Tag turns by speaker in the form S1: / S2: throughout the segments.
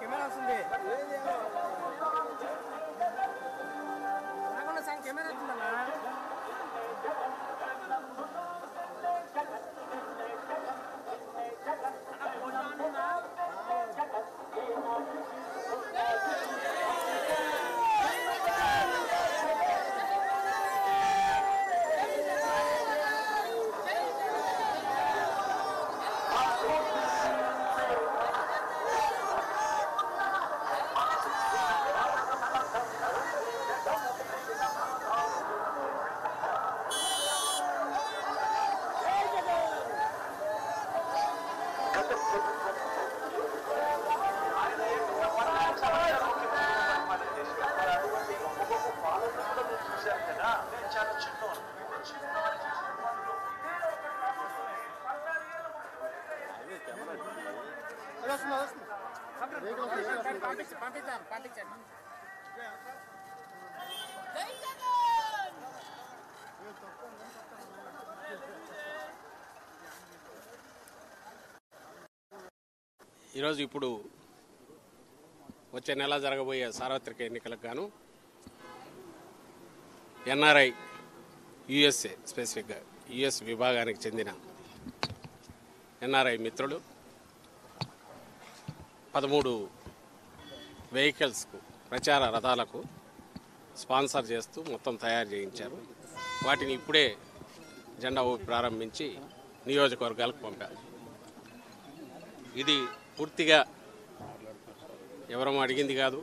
S1: Camera వస్తుంది camera వస్తుందన్నా
S2: ఈరోజు ఇప్పుడు వచ్చే నెల జరగబోయే సార్వత్రిక ఎన్నికలకు గాను ఎన్ఆర్ఐ యుఎస్ఏ స్పెసిఫిక్గా యుఎస్ విభాగానికి చెందిన ఎన్ఆర్ఐ మిత్రులు 13 వెహికల్స్కు ప్రచార రథాలకు స్పాన్సర్ చేస్తూ మొత్తం తయారు చేయించారు. వాటిని ఇప్పుడే జెండా ఊపి ప్రారంభించి నియోజకవర్గాలకు పంపారు. ఇది పూర్తిగా ఎవరూ అడిగింది కాదు.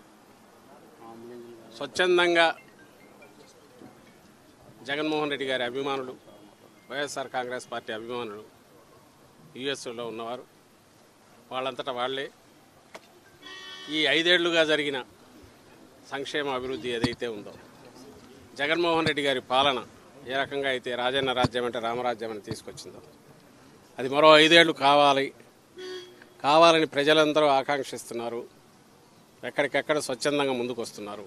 S2: స్వచ్ఛందంగా జగన్మోహన్ రెడ్డి గారి అభిమానులు, వైఎస్ఆర్ కాంగ్రెస్ పార్టీ అభిమానులు యుఎస్లో ఉన్నవారు వాళ్ళంతటా వాళ్లే ఈ 5 ఏళ్లుగా జరిగిన సంక్షేమ అభివృద్ధి ఏదైతే ఉందో, జగన్మోహన్ రెడ్డి గారి పాలన ఏ రకంగా అయితే రాజన్న రాజ్యం అంటే రామరాజ్యం అని తీసుకొచ్చిందో, అది మరో 5 ఏళ్లు కావాలని ప్రజలందరూ ఆకాంక్షిస్తున్నారు. ఎక్కడికెక్కడ స్వచ్ఛందంగా ముందుకు వస్తున్నారు.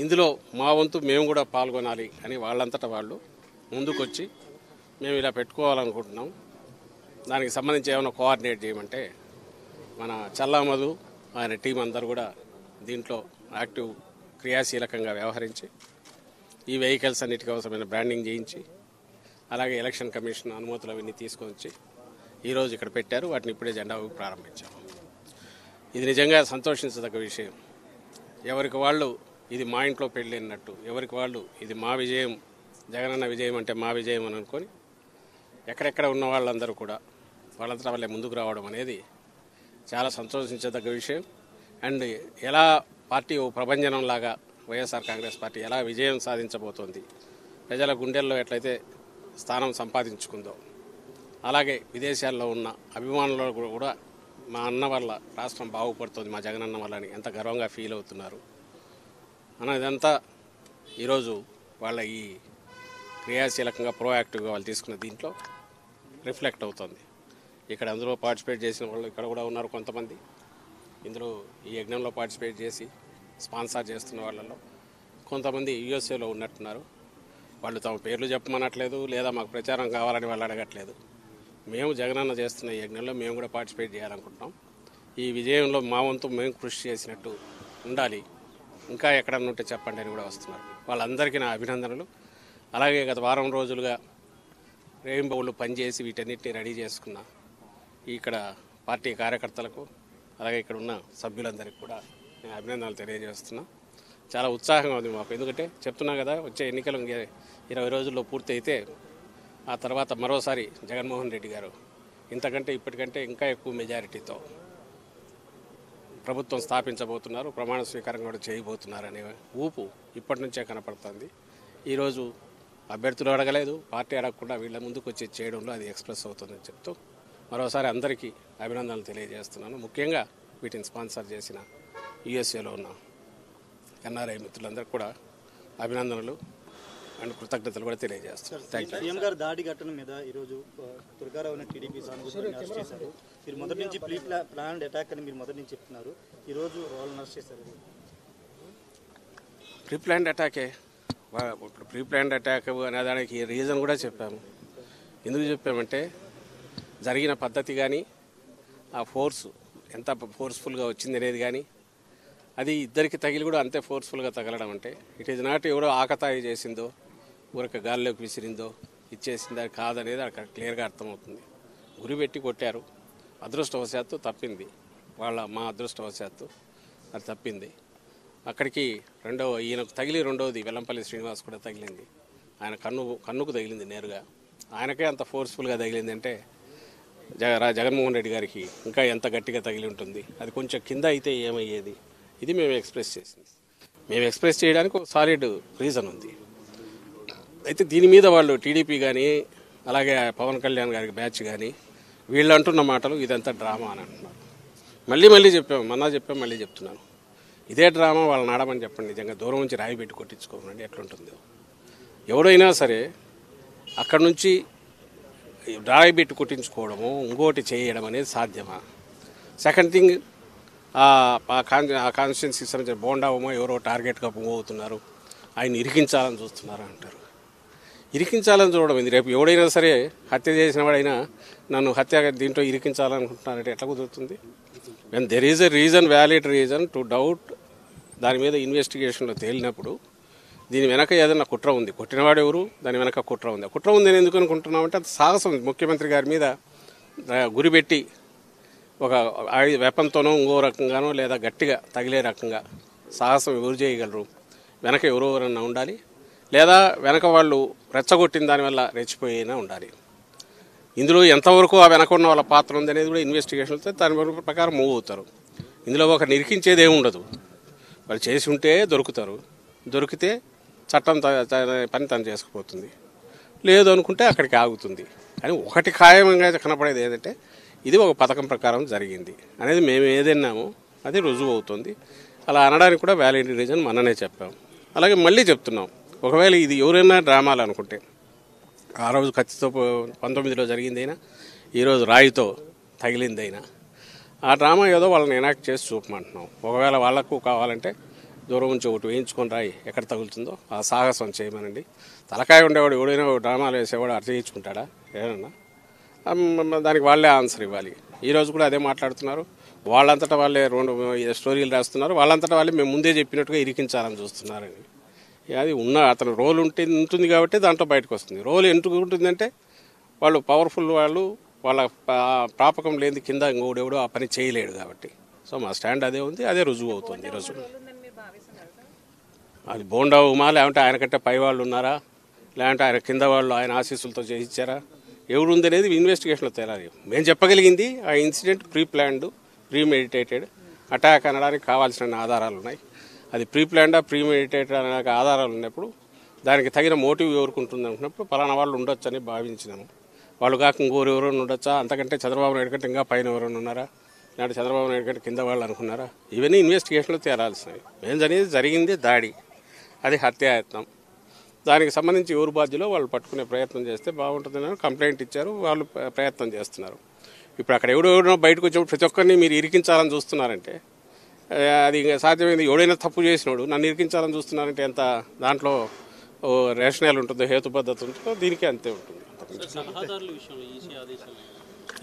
S2: ఇందులో మా వంతు మేము కూడా పాల్గొనాలి అని వాళ్ళంతటా వాళ్ళు ముందుకొచ్చి మేము ఇలా పెట్టుకోవాలనుకుంటున్నాం, దానికి సంబంధించి ఏమైనా కోఆర్డినేట్ చేయమంటే మన చల్లామధు ఆయన టీం అందరూ కూడా దీంట్లో యాక్టివ్ క్రియాశీలకంగా వ్యవహరించి ఈ వెహికల్స్ అన్నిటికీ అవసరమైన బ్రాండింగ్ చేయించి అలాగే ఎలక్షన్ కమిషన్ అనుమతులు అవన్నీ తీసుకొచ్చి ఈరోజు ఇక్కడ పెట్టారు. వాటిని ఇప్పుడే జెండా ఊపి ప్రారంభించాము. ఇది నిజంగా సంతోషించదగ్గ విషయం. ఎవరికి వాళ్ళు ఇది మా ఇంట్లో పెళ్ళి అన్నట్టు, ఎవరికి వాళ్ళు ఇది మా విజయం, జగనన్న విజయం అంటే మా విజయం అని అనుకొని ఎక్కడెక్కడ ఉన్న వాళ్ళందరూ కూడా వాళ్ళంతా వాళ్ళే ముందుకు రావడం అనేది చాలా సంతోషించదగ్గ విషయం. అండ్ ఎలా పార్టీ ఓ ప్రభంజనంలాగా వైఎస్ఆర్ కాంగ్రెస్ పార్టీ ఎలా విజయం సాధించబోతోంది, ప్రజల గుండెల్లో ఎట్లయితే స్థానం సంపాదించుకుందో, అలాగే విదేశాల్లో ఉన్న అభిమానులు కూడా మా అన్న వల్ల రాష్ట్రం బాగుపడుతుంది, మా జగనన్న వల్ల అని ఎంత గర్వంగా ఫీల్ అవుతున్నారు అన్నదంతా ఈరోజు వాళ్ళ ఈ క్రియాశీలకంగా ప్రోయాక్టివ్గా వాళ్ళు తీసుకున్న దీంట్లో రిఫ్లెక్ట్ అవుతుంది. ఇక్కడ అందులో పార్టిసిపేట్ చేసిన వాళ్ళు ఇక్కడ కూడా ఉన్నారు కొంతమంది. ఇందులో ఈ యజ్ఞంలో పార్టిసిపేట్ చేసి స్పాన్సర్ చేస్తున్న వాళ్ళలో కొంతమంది యుఎస్ఏలో ఉన్నట్టున్నారు. వాళ్ళు తమ పేర్లు చెప్పమనట్లేదు, లేదా మాకు ప్రచారం కావాలని వాళ్ళు అడగట్లేదు. మేము జగనన్న చేస్తున్న ఈ యజ్ఞంలో మేము కూడా పార్టిసిపేట్ చేయాలనుకుంటున్నాం. ఈ విజయంలో మా వంతు మేము కృషి చేసినట్టు ఉండాలి, ఇంకా ఎక్కడన్నా ఉంటే చెప్పండి అని కూడా వస్తున్నారు. వాళ్ళందరికీ నా అభినందనలు. అలాగే గత వారం రోజులుగా రేయింబౌళ్ళు పనిచేసి వీటన్నిటిని రెడీ చేసుకున్న ఇక్కడ పార్టీ కార్యకర్తలకు అలాగే ఇక్కడ ఉన్న సభ్యులందరికీ కూడా నేను అభినందనలు తెలియజేస్తున్నా. చాలా ఉత్సాహంగా ఉంది మాకు. ఎందుకంటే చెప్తున్నా కదా, వచ్చే ఎన్నికలు 20 రోజుల్లో పూర్తి అయితే ఆ తర్వాత మరోసారి జగన్మోహన్ రెడ్డి గారు ఇంతకంటే ఇప్పటికంటే ఇంకా ఎక్కువ మెజారిటీతో ప్రభుత్వం స్థాపించబోతున్నారు, ప్రమాణ స్వీకారం కూడా చేయబోతున్నారు అనే ఊపు ఇప్పటి నుంచే కనపడుతుంది. ఈరోజు అభ్యర్థులు అడగలేదు, పార్టీ అడగకుండా వీళ్ళ ముందుకు వచ్చి చేయడంలో అది ఎక్స్ప్రెస్ అవుతుందని చెప్తూ మరోసారి అందరికీ అభినందనలు తెలియజేస్తున్నాను. ముఖ్యంగా వీటిని స్పాన్సర్ చేసిన యుఎస్ఏలో ఉన్న ఎన్ఆర్ఐ మిత్రులందరికీ కూడా అభినందనలు అండ్ కృతజ్ఞతలు కూడా తెలియజేస్తున్నారు. Thank you.
S3: సీఎం గారు దాడి ఘటన మీద ఈరోజు దుర్గారావు టీడీపీ సానుభూతిని అరెస్ట్ చేశారు. మీరు మొదటి నుంచి ప్లాన్డ్ అటాక్ అని మీరు మొదటి నుంచి చెప్తున్నారు, ఈరోజు వాళ్ళని అరెస్ట్ చేశారు.
S2: ప్రీ ప్లాన్డ్ అటాకే. ఇప్పుడు ప్రీ ప్లాన్డ్ అటాక్ అనేదానికి రీజన్ కూడా చెప్పాము. ఎందుకు చెప్పామంటే జరిగిన పద్ధతి కానీ ఆ ఫోర్స్ ఎంత ఫోర్స్ఫుల్గా వచ్చింది అనేది కానీ అది ఇద్దరికి తగిలి కూడా అంతే ఫోర్స్ఫుల్గా తగలడం అంటే ఇట్ ఈజ్ నాట్ ఎవరో ఆకతాయి చేసిందో ఊరక గాల్లోకి విసిరిందో ఇచ్చేసిందో కాదనేది అక్కడ క్లియర్గా అర్థమవుతుంది. గురి పెట్టి కొట్టారు, అదృష్టవశాత్తు తప్పింది, మా అదృష్టవశాత్తు అది తప్పింది. అక్కడికి ఈయనకు తగిలి రెండవది వెల్లంపల్లి శ్రీనివాస్ కూడా తగిలింది, ఆయన కన్నుకు తగిలింది నేరుగా. ఆయనకే అంత ఫోర్స్ఫుల్గా తగిలింది అంటే జగన్మోహన్ రెడ్డి గారికి ఇంకా ఎంత గట్టిగా తగిలి ఉంటుంది. అది కొంచెం కింద అయితే ఏమయ్యేది, ఇది మేము ఎక్స్ప్రెస్ చేసింది. మేము ఎక్స్ప్రెస్ చేయడానికి ఒక సాలిడ్ రీజన్ ఉంది. అయితే దీని మీద వాళ్ళు టీడీపీ కానీ అలాగే పవన్ కళ్యాణ్ గారికి బ్యాచ్ కానీ వీళ్ళు అంటున్న మాటలు ఇదంతా డ్రామా అని అంటున్నారు. మళ్ళీ చెప్పాము, మళ్ళీ చెప్తున్నాను, ఇదే డ్రామా వాళ్ళని ఆడమని చెప్పండి. నిజంగా దూరం నుంచి రాయి పెట్టి కొట్టించుకోమండి ఎట్లుంటుందో. ఎవడైనా సరే అక్కడి నుంచి రాయి పెట్టి కొట్టించుకోవడము ఇంకోటి చేయడం అనేది సాధ్యమా? సెకండ్ థింగ్, ఆ కాన్స్టిట్యున్సీకి సంబంధించిన బోండామో ఎవరో టార్గెట్గా పోతున్నారు, ఆయన ఇరికించాలని చూస్తున్నారు అంటారు. ఇరికించాలని చూడడం ఇది. రేపు ఎవడైనా సరే హత్య చేసిన వాడైనా నన్ను దీంట్లో ఇరికించాలనుకుంటున్నారంటే ఎట్లా కుదురుతుంది? When there is a reason, valid reason to doubt, దాని మీద ఇన్వెస్టిగేషన్లో తేలినప్పుడు దీని వెనక ఏదైనా కుట్ర ఉంది, కొట్టినవాడు ఎవరు, దాని వెనక కుట్ర ఉంది. కుట్ర ఉంది అని ఎందుకు అనుకుంటున్నామంటే అది సాహసం. ముఖ్యమంత్రి గారి మీద గురిపెట్టి ఒక వెపన్తోనో ఇంకో రకంగానో లేదా గట్టిగా తగిలే రకంగా సాహసం ఎవరు చేయగలరు? వెనక ఎవరెవరన్నా ఉండాలి, లేదా వెనక వాళ్ళు రెచ్చగొట్టిన దానివల్ల రెచ్చిపోయినా ఉండాలి. ఇందులో ఎంతవరకు ఆ వెనక ఉన్న వాళ్ళ పాత్ర ఉంది అనేది కూడా ఇన్వెస్టిగేషన్తో దాని ప్రకారం మూవ్ అవుతారు. ఇందులో ఒక నిరికించేది ఏమి ఉండదు. వాళ్ళు చేసి ఉంటే దొరుకుతారు, దొరికితే చట్టం పని తను చేసుకుపోతుంది, లేదు అనుకుంటే అక్కడికి ఆగుతుంది. కానీ ఒకటి ఖాయంగా కనపడేది ఏంటంటే ఇది ఒక పథకం ప్రకారం జరిగింది అనేది మేము ఏదన్నామో అది రుజువు అవుతుంది. అలా అనడానికి కూడా వ్యాలిడ్ రీజన్ మననే చెప్పాం. అలాగే మళ్ళీ చెప్తున్నాం, ఒకవేళ ఇది ఎవరైనా డ్రామాలు అనుకుంటే ఆ రోజు కత్తితో 19లో జరిగిందైనా ఈరోజు రాయితో తగిలిందైనా ఆ డ్రామా ఏదో వాళ్ళని ఎనాక్ట్ చేసి చూపమంటున్నాం. ఒకవేళ వాళ్లకు కావాలంటే దూరం నుంచి ఒకటి వేయించుకొని రాయి ఎక్కడ తగులుతుందో ఆ సాహసం చేయమనండి. తలకాయ ఉండేవాడు ఎవడైనా డ్రామాలు వేసేవాడు అర్థం చేయించుకుంటాడా? ఏమన్నా దానికి వాళ్ళే ఆన్సర్ ఇవ్వాలి. ఈరోజు కూడా అదే మాట్లాడుతున్నారు. వాళ్ళంతటా వాళ్ళే రెండు స్టోరీలు రాస్తున్నారు. వాళ్ళంతటా వాళ్ళే మేము ముందే చెప్పినట్టుగా ఇరికించాలని చూస్తున్నారని. అది అతను రోల్ ఉంటుంది కాబట్టి దాంట్లో బయటకు వస్తుంది. రోల్ ఎందుకు ఉంటుందంటే వాళ్ళు పవర్ఫుల్, వాళ్ళ ప్రాపకం లేని కింద ఇంకోడెవడో ఆ పని చేయలేడు కాబట్టి. సో మా స్టాండ్ అదే ఉంది, అదే రుజువు అవుతుంది ఈరోజు. అది బోండా ఉమా, లేదంటే ఆయన కంటే పై వాళ్ళు ఉన్నారా, లేదంటే ఆయన కింద వాళ్ళు ఆయన ఆశీస్సులతో చేయించారా, ఎవరు ఉంది అనేది ఇన్వెస్టిగేషన్లో తేలాలి. మేము చెప్పగలిగింది ఆ incident pre planned, pre meditated attack అనడానికి కావాల్సిన ఆధారాలు ఉన్నాయి. అది ప్రీ ప్లాన్డా ప్రీ మెడిటేటెడ్ అనే ఆధారాలు ఉన్నప్పుడు దానికి తగిన మోటివ్ ఎవరికి ఉంటుంది అనుకున్నప్పుడు పలానా వాళ్ళు ఉండొచ్చు అని భావించినాము. వాళ్ళు కాక ఇంకోరెవరో ఉండొచ్చా, అంతకంటే చంద్రబాబు నాయుడు కంటే ఇంకా పైన ఎవరైనా ఉన్నారా, లేదంటే చంద్రబాబు నాయుడు కంటే కింద వాళ్ళు అనుకున్నారా, ఇవన్నీ ఇన్వెస్టిగేషన్లో తేలాల్సినవి. మేము జరిగింది దాడి, అది హత్యాయత్నం. దానికి సంబంధించి ఎవరు బాధ్యులో వాళ్ళు పట్టుకునే ప్రయత్నం చేస్తే బాగుంటుందని కంప్లైంట్ ఇచ్చారు, వాళ్ళు ప్రయత్నం చేస్తున్నారు. ఇప్పుడు అక్కడ ఎవడెవడో బయటకు వచ్చినప్పుడు ప్రతి ఒక్కరిని మీరు ఇరికించాలని చూస్తున్నారంటే అది సాధ్యమైంది. ఎవడైనా తప్పు చేసినాడు నన్ను ఇరికించాలని చూస్తున్నారంటే ఎంత దాంట్లో రేషనల్ ఉంటుందో, హేతుబద్ధత ఉంటుందో, దీనికి అంతే ఉంటుంది.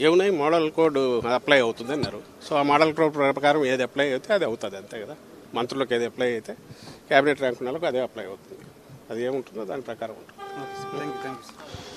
S2: ఏమున్నాయి, మోడల్ కోడ్ అప్లై అవుతుంది అన్నారు. సో ఆ మోడల్ కోడ్ ప్రకారం ఏది అప్లై అయితే అది అవుతుంది, అంతే కదా. మంత్రులకు ఏది అప్లై అయితే క్యాబినెట్ ర్యాంక్ ఉన్న వాళ్ళకి అదే అప్లై అవుతుంది. అది ఏముంటుందో దాని ప్రకారం ఉంటుంది.
S3: Thank you.